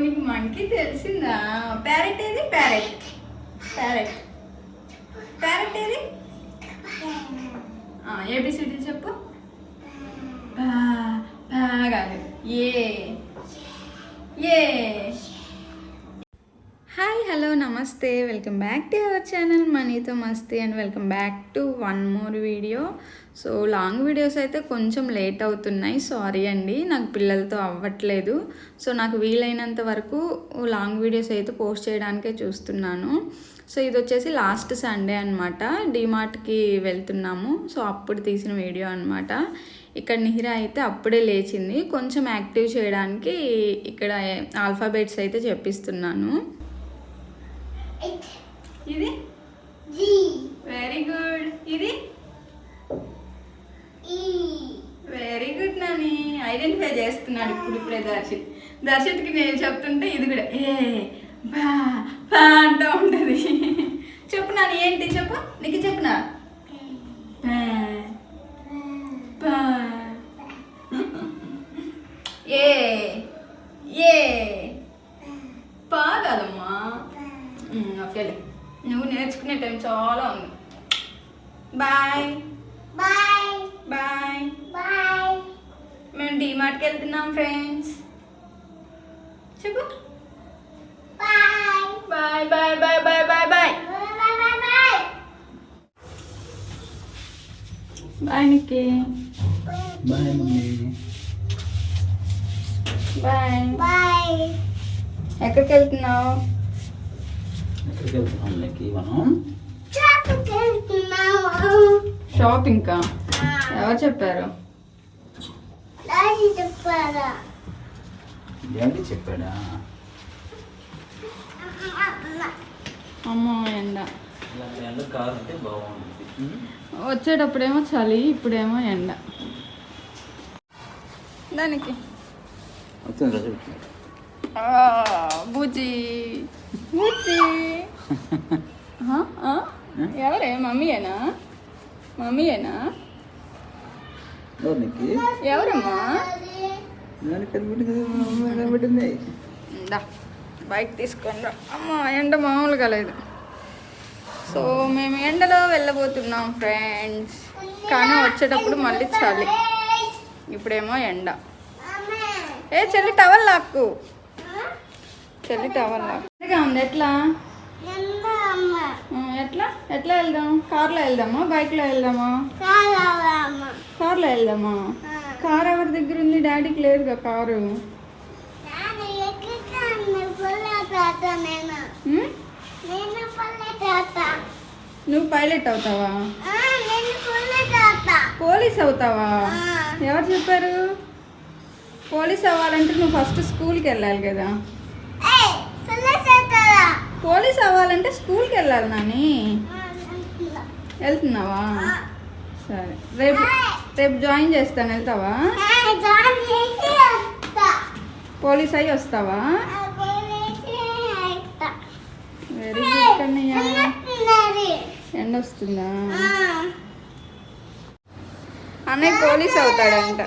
మీకు మంకీ తెలిసిందా? ప్యారెట్ ఏది? ప్యారెట్ ప్యారెట్ ప్యారెట్ ఏది? ఏబిసిడి చెప్పు. కాదు, ఏ ఏ. హాయ్, హలో, నమస్తే, welcome back to our channel మనీతో మస్తీ and welcome back to one more video. So long videos అయితే కొంచెం లేట్ అవుతున్నాయి, సారీ అండి, నాకు పిల్లలతో అవ్వట్లేదు. సో నాకు వీలైనంత వరకు లాంగ్ వీడియోస్ అయితే పోస్ట్ చేయడానికే చూస్తున్నాను. సో ఇది వచ్చేసి లాస్ట్ సండే అనమాట, డిమార్ట్కి వెళ్తున్నాము. సో అప్పుడు తీసిన వీడియో అనమాట. ఇక్కడ నిహిరా అయితే అప్పుడే లేచింది, కొంచెం యాక్టివ్ చేయడానికి ఇక్కడ ఆల్ఫాబెట్స్ అయితే చెప్పిస్తున్నాను. ఇది వెరీ గుడ్, ఇది వెరీ గుడ్ నాని. ఐడెంటిఫై చేస్తున్నాడు ఇప్పుడిప్పుడే దర్శిత్కి నేను చెప్తుంటే ఇది కూడా ఏ బా బా అంటూ ఉంటుంది. చెప్పు నాని, ఏంటి చెప్పు, నీకు చెప్పునా? ఏ ఏ పా కదమ్మా. ఓకేలే, నువ్వు నేర్చుకునే టైం చాలా ఉంది. Bye bye bye bye. మేము డిమార్ట్కి వెళ్తున్నాం ఫ్రెండ్స్. చెప్పు bye bye bye bye bye bye bye bye Nikki. Bye mummy. Bye bye. ఎక్కడికి వెళ్తున్నావు? ఎక్కడికి వెళ్తున్నాం లెక్కి? మనం షాపింగ్ కా? ఎవరు చెప్పారు? డాడీ చెప్పాడా? అమ్మో ఎండ. ఎండ కారు అంటే బాగుంటుంది. వచ్చేటప్పుడేమో చలి, ఇప్పుడేమో ఎండ. దానికి బుజ్జి బుజ్జి. ఎవరే? మమ్మీయేనా? మమ్మీయేనా? ఎవరమ్మా? బైక్ తీసుకొని రా. అమ్మ ఎండ మామూలుగా లేదు. సో మేము ఎండలో వెళ్ళబోతున్నాం ఫ్రెండ్స్, కానీ వచ్చేటప్పుడు మళ్ళీ చలి, ఇప్పుడేమో ఎండ. ఏ చెల్లి టవల్ లాక్కు, చెల్లి టవల్ లాక్గా ఉంది. ఎట్లా ఎట్లా ఎట్లా వెళ్దాం? కార్లో వెళ్దామా, బైక్లో వెళ్దామా? కార్లో వెళ్దామా? కార్ ఎవరి దగ్గర ఉంది? డాడీకి లేదుగా కారు. నువ్వు పైలట్ అవుతావా? పోలీస్ అవుతావా? ఎవరు చెప్పారు? పోలీస్ అవ్వాలంటే నువ్వు ఫస్ట్ స్కూల్కి వెళ్ళాలి కదా. పోలీస్ అవ్వాలంటే స్కూల్కి వెళ్ళాలి నాని. వెళ్తున్నావా? సరే, రేపు రేపు జాయిన్ చేస్తాను, వెళ్తావా? పోలీస్ అయ్యి వస్తావా? Very good Kannayya. ఎండ వస్తుందా? అన్నయ్య పోలీస్ అవుతాడంట.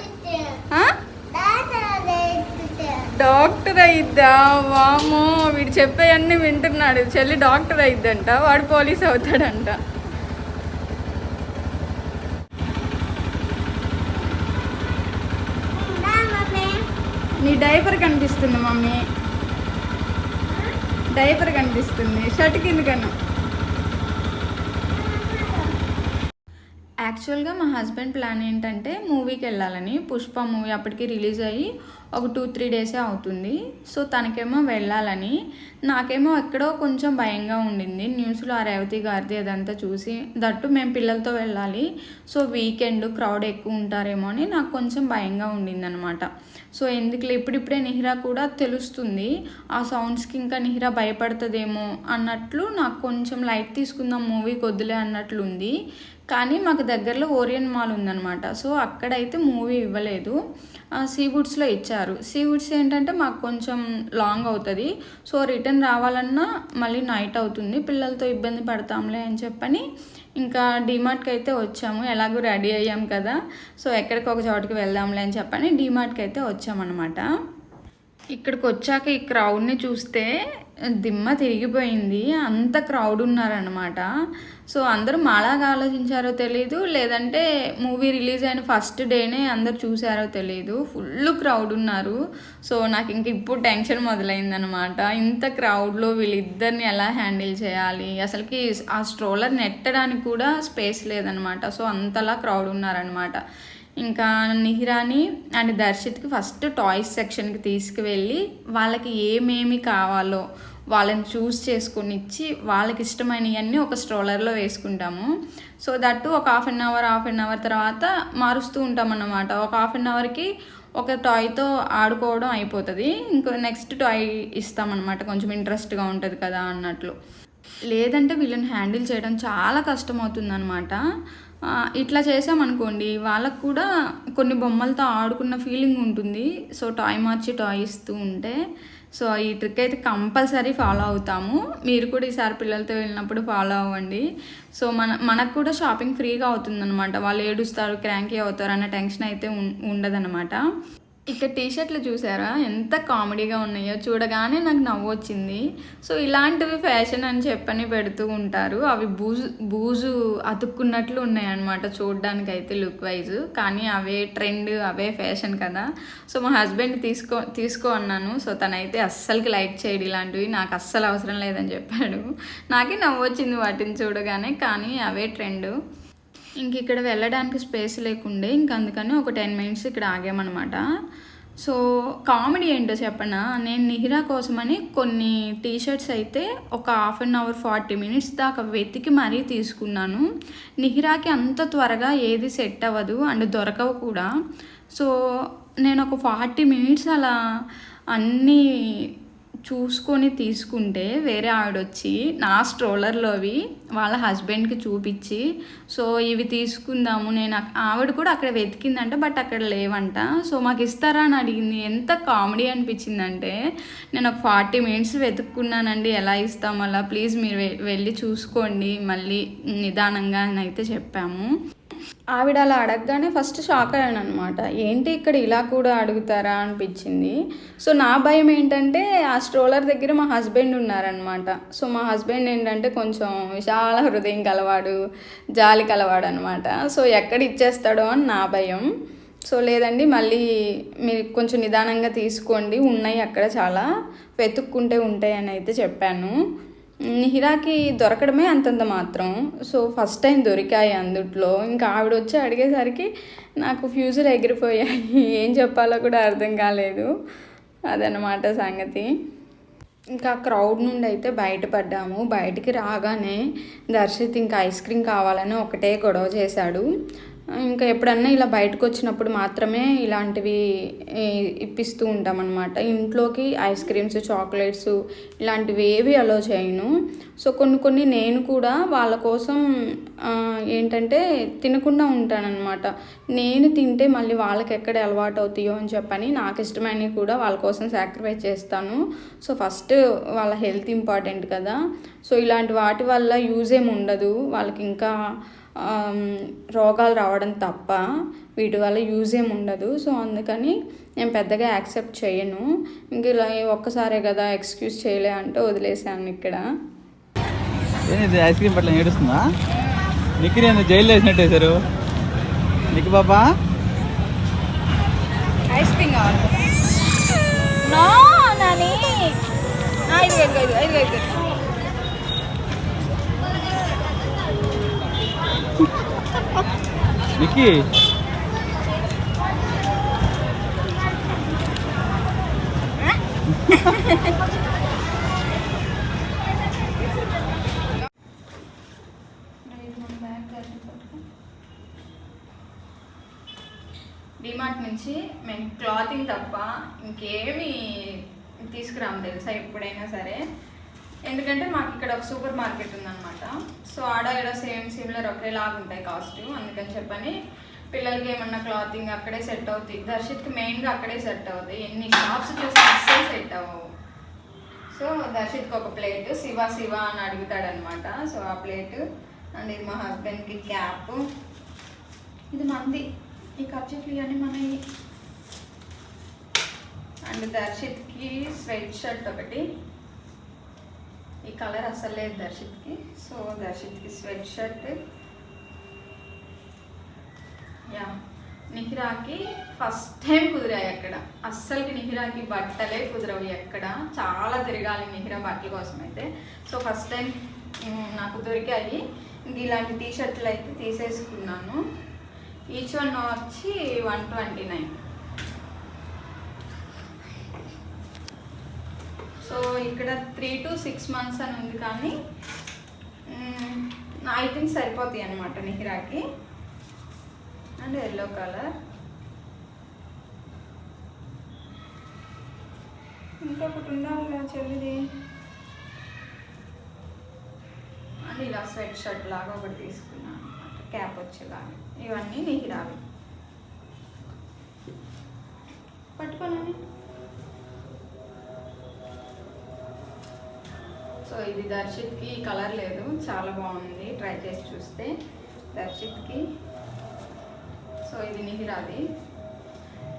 డాక్టర్ అయిద్దా? వామో, వీడు చెప్పేవన్నీ వింటున్నాడు. చెల్లి డాక్టర్ అయిద్దంట, వాడు పోలీస్ అవుతాడంట. నీ డైపర్ కనిపిస్తుంది మమ్మీ, డైపర్ కనిపిస్తుంది, షర్ట్ కిందకన్నా. యాక్చువల్గా మా హస్బెండ్ ప్లాన్ ఏంటంటే మూవీకి వెళ్ళాలని. పుష్ప మూవీ అప్పటికి రిలీజ్ అయ్యి ఒక 2-3 డేసే అవుతుంది. సో తనకేమో వెళ్ళాలని, నాకేమో ఎక్కడో కొంచెం భయంగా ఉండింది. న్యూస్లో ఆ రేవతి గారిది అదంతా చూసి, దట్టు మేము పిల్లలతో వెళ్ళాలి, సో వీకెండ్ క్రౌడ్ ఎక్కువ ఉంటారేమో అని నాకు కొంచెం భయంగా ఉండింది అనమాట. సో ఎందుకులే, ఇప్పుడిప్పుడే నిహిరా కూడా తెలుస్తుంది, ఆ సౌండ్స్కి ఇంకా నిహిరా భయపడుతుందేమో అన్నట్లు నాకు కొంచెం లైట్ తీసుకుందాం మూవీకి వద్దులే అన్నట్లుంది. కానీ మాకు దగ్గరలో ఓరియన్ మాల్ ఉందన్నమాట. సో అక్కడైతే మూవీ ఇవ్వలేదు, సీవుడ్స్లో ఇచ్చారు. సీవుడ్స్ ఏంటంటే మాకు కొంచెం లాంగ్ అవుతుంది, సో రిటర్న్ రావాలన్నా మళ్ళీ నైట్ అవుతుంది, పిల్లలతో ఇబ్బంది పడతాంలే అని చెప్పని ఇంకా డిమార్ట్కి అయితే వచ్చాము. ఎలాగో రెడీ అయ్యాం కదా, సో ఎక్కడికి ఒక చోటుకి వెళ్దాంలే అని చెప్పని డిమార్ట్కి అయితే వచ్చామన్నమాట. ఇక్కడికి వచ్చాక ఈ క్రౌడ్ని చూస్తే దిమ్మ తిరిగిపోయింది. అంత క్రౌడ్ ఉన్నారనమాట. సో అందరూ మాలాగా ఆలోచించారో తెలీదు, లేదంటే మూవీ రిలీజ్ అయిన ఫస్ట్ డేనే అందరు చూసారో తెలీదు. ఫుల్ క్రౌడ్ ఉన్నారు. సో నాకు ఇంక ఇప్పుడు టెన్షన్ మొదలైందనమాట. ఇంత క్రౌడ్లో వీళ్ళిద్దరిని ఎలా హ్యాండిల్ చేయాలి, అసలుకి ఆ స్ట్రోలర్ నెట్టడానికి కూడా స్పేస్ లేదనమాట. సో అంతలా క్రౌడ్ ఉన్నారనమాట. ఇంకా నిహిరాని అండ్ దర్శిత్కి ఫస్ట్ టాయ్స్ సెక్షన్కి తీసుకువెళ్ళి వాళ్ళకి ఏమేమి కావాలో వాళ్ళని చూస్ చేసుకొని ఇచ్చి వాళ్ళకి ఇష్టమైనవన్నీ ఒక స్ట్రోలర్లో వేసుకుంటాము. సో దట్టు ఒక హాఫ్ అన్ అవర్ తర్వాత మారుస్తూ ఉంటాం అన్నమాట. ఒక హాఫ్ అన్ అవర్కి ఒక టాయ్తో ఆడుకోవడం అయిపోతుంది. ఇంకో నెక్స్ట్ టాయ్ ఇస్తామన్నమాట, కొంచెం ఇంట్రెస్ట్గా ఉంటుంది కదా అన్నట్లు. లేదంటే వీళ్ళని హ్యాండిల్ చేయడం చాలా కష్టమవుతుంది అనమాట. ఇట్లా చేసామనుకోండి వాళ్ళకు కూడా కొన్ని బొమ్మలతో ఆడుకున్న ఫీలింగ్ ఉంటుంది. సో టాయ్ మార్చి టాయ్ ఇస్తూ ఉంటే, సో ఈ ట్రిక్ అయితే కంపల్సరీ ఫాలో అవుతాము. మీరు కూడా ఈసారి పిల్లలతో వెళ్ళినప్పుడు ఫాలో అవ్వండి. సో మనకు కూడా షాపింగ్ ఫ్రీగా అవుతుందన్నమాట. వాళ్ళు ఏడుస్తారు, క్రాంకీ అవుతారు అన్న టెన్షన్ అయితే ఉండదన్నమాట. ఇక్కడ టీషర్ట్లు చూసారా ఎంత కామెడీగా ఉన్నాయో, చూడగానే నాకు నవ్వు వచ్చింది. సో ఇలాంటివి ఫ్యాషన్ అని చెప్పని పెడుతూ ఉంటారు. అవి బూజు అతుక్కున్నట్లు ఉన్నాయన్నమాట చూడడానికి అయితే లుక్ వైజ్. కానీ అవే ట్రెండ్, అవే ఫ్యాషన్ కదా. సో మా హస్బెండ్ తీసుకో అన్నాను. సో తనైతే అస్సలకి లైక్ చేయడు ఇలాంటివి, నాకు అస్సలు అవసరం లేదని చెప్పాడు. నాకే నవ్వు వచ్చింది వాటిని చూడగానే, కానీ అవే ట్రెండ్. ఇంక ఇక్కడ వెళ్ళడానికి స్పేస్ లేకుండే, ఇంక అందుకని ఒక 10 minutes ఇక్కడ ఆగామన్నమాట. సో కామెడీ ఏంటో చెప్పనా, నేను నిహిరా కోసమని కొన్ని టీషర్ట్స్ అయితే ఒక హాఫ్ అన్ అవర్ 40 minutes దాకా వెతికి మరీ తీసుకున్నాను. నిహిరాకి అంత త్వరగా ఏది సెట్ అవ్వదు అండ్ దొరకవు కూడా. సో నేను ఒక 40 minutes అలా అన్నీ చూసుకొని తీసుకుంటే వేరే ఆవిడొచ్చి నా స్ట్రోలర్లోవి వాళ్ళ హస్బెండ్కి చూపించి, సో ఇవి తీసుకుందాము, నేను ఆవిడ కూడా అక్కడ వెతికిందంట, బట్ అక్కడ లేవంట. సో మాకు ఇస్తారా అని అడిగింది. ఎంత కామెడీ అనిపించిందంటే, నేను ఒక 40 minutes వెతుక్కున్నానండి, ఎలా ఇస్తాము అలా, ప్లీజ్ మీరు వెళ్ళి చూసుకోండి మళ్ళీ నిదానంగా అని అయితే చెప్పాము. ఆవిడ అలా అడగగానే ఫస్ట్ షాక్ అయ్యాను అనమాట. ఏంటి ఇక్కడ ఇలా కూడా అడుగుతారా అనిపించింది. సో నా భయం ఏంటంటే ఆ స్ట్రోలర్ దగ్గర మా హస్బెండ్ ఉన్నారనమాట. సో మా హస్బెండ్ ఏంటంటే కొంచెం విశాల హృదయం కలవాడు, జాలి కలవాడు అనమాట. సో ఎక్కడ ఇచ్చేస్తాడో అని నా భయం. సో లేదండి, మళ్ళీ మీరు కొంచెం నిదానంగా తీసుకోండి, ఉన్నాయి అక్కడ చాలా, వెతుక్కుంటే ఉంటాయి అని అయితే చెప్పాను. నిహిరాకి దొరకడమే అంతంత మాత్రం. సో ఫస్ట్ టైం దొరికాయి అందుట్లో. ఇంకా ఆవిడ వచ్చి అడిగేసరికి నాకు ఫ్యూజులు ఎగిరిపోయాయి, ఏం చెప్పాలో కూడా అర్థం కాలేదు. అదనమాట సంగతి. ఇంకా క్రౌడ్ నుండి అయితే బయటపడ్డాము. బయటికి రాగానే దర్శిత్ ఇంకా ఐస్ క్రీమ్ కావాలని ఒకటే గొడవ చేశాడు. ఇంకా ఎప్పుడన్నా ఇలా బయటకు వచ్చినప్పుడు మాత్రమే ఇలాంటివి ఇప్పిస్తూ ఉంటామన్నమాట. ఇంట్లోకి ఐస్ క్రీమ్స్, చాక్లెట్స్ ఇలాంటివి ఏవి అలో చేయను. సో కొన్ని నేను కూడా వాళ్ళ కోసం ఏంటంటే తినకుండా ఉంటానన్నమాట. నేను తింటే మళ్ళీ వాళ్ళకి ఎక్కడ అలవాటు అవుతాయో అని చెప్పని నాకు ఇష్టమైనవి కూడా వాళ్ళ కోసం సాక్రిఫైస్ చేస్తాను. సో ఫస్ట్ వాళ్ళ హెల్త్ ఇంపార్టెంట్ కదా. సో ఇలాంటి వాటి వల్ల యూజ్ ఏమి ఉండదు వాళ్ళకి, ఇంకా రోగాలు రావడం తప్ప వీటి వల్ల యూజ్ ఏమి ఉండదు. సో అందుకని నేను పెద్దగా యాక్సెప్ట్ చేయను. ఇంక ఇలా ఒక్కసారే కదా ఎక్స్క్యూజ్ చేయలే అంటే వదిలేసాను ఇక్కడ. ఐస్ క్రీమ్ పట్ల ఏడుస్తుందా? నిక్కి నేను జైల్లో వేసినట్టు వేశారు. నిక్కి బాబా ఐస్ క్రీమ్ కావాలి. నో నాని, 5 నిక్కి డిమార్ట్ నుంచి మేము క్లాతింగ్ తప్ప ఇంకేమి తీసుకురాము తెలుసా ఎప్పుడైనా సరే. ఎందుకంటే మాకు ఇక్కడ ఒక సూపర్ మార్కెట్ ఉందన్నమాట. సో ఆడ ఇక్కడ సిమిలర్ ఒకేలాగా ఉంటాయి కాస్ట్. అందుకని చెప్పని పిల్లలకి ఏమన్నా క్లాతింగ్ అక్కడే సెట్ అవుతాయి. దర్శిత్కి మెయిన్గా అక్కడే సెట్ అవుతాయి. ఎన్ని షాప్స్ చూస్తే అస్సలు సెట్ అవ్వవు. సో దర్శిత్కి ఒక ప్లేట్ శివ అని అడుగుతాడనమాట. సో ఆ ప్లేట్ అండ్ ఇది మా హస్బెండ్కి క్యాప్, ఇది మంది, ఈ ఖర్చులు అన్నీ మనవి. అండ్ అండ్ దర్శిత్కి స్వెట్ షర్ట్ ఒకటి. ఈ కలర్ అసలు లేదు దర్శిత్కి, సో దర్శిత్కి స్వెట్ షర్ట్. యా, నిహిరాకి ఫస్ట్ టైం కుదిరాయి అక్కడ. అస్సలకి నిహిరాకి బట్టలే కుదరవు ఎక్కడ, చాలా తిరగాలి నిహిరా బట్టల కోసం అయితే. సో ఫస్ట్ టైం నాకు దొరికాయి. ఇంక ఇలాంటి టీషర్ట్లు అయితే తీసేసుకున్నాను. ఈచ్ వన్ వచ్చి 129. సో ఇక్కడ 3 to 6 months అని ఉంది, కానీ ఐ థింక్ సరిపోతాయి అనమాట నిహిరాకి. And yellow colour. ఇంకొకటి ఉండాలి చెల్లిది. అండ్ ఇలా స్వెట్ షర్ట్ లాగా ఒకటి తీసుకున్నాను అనమాట, క్యాప్ వచ్చేలాగా. ఇవన్నీ నిహిరావి. పట్టుకోనండి. సో ఇది దర్శిత్కి కలర్ లేదు, చాలా బాగుంది, ట్రై చేసి చూస్తే దర్శిత్కి. సో ఇది నిహిరాది.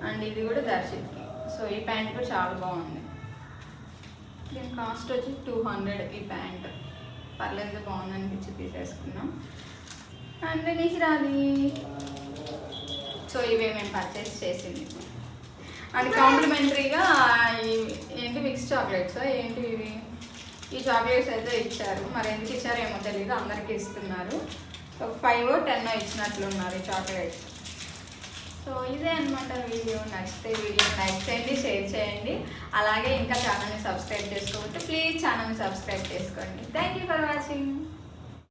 అండ్ ఇది కూడా దర్శిత్కి. సో ఈ ప్యాంట్ కూడా చాలా బాగుంది. దీని కాస్ట్ వచ్చి 200 ఈ ప్యాంట్. పర్లేదు, బాగుంది అనిపించి తీసేసుకున్నాం. అండ్ నిహిరాది. సో ఇవే మేము పర్చేస్ చేసింది. అండ్ కాంప్లిమెంటరీగా ఏంటి మిక్స్ చాక్లెట్స్ ఏంటి ఇవి, ఈ చాక్లెట్స్ అయితే ఇచ్చారు. మరి ఎందుకు ఇచ్చారో ఏమో తెలియదు, అందరికీ ఇస్తున్నారు. సో 5 or 10 ఇచ్చినట్లున్నారు ఈ చాక్లెట్స్. సో ఇదే అనమాట వీడియో. నచ్చితే వీడియో లైక్ చేయండి, షేర్ చేయండి. అలాగే ఇంకా ఛానల్ని సబ్స్క్రైబ్ చేసుకోకపోతే ప్లీజ్ ఛానల్ని సబ్స్క్రైబ్ చేసుకోండి. Thank you for watching.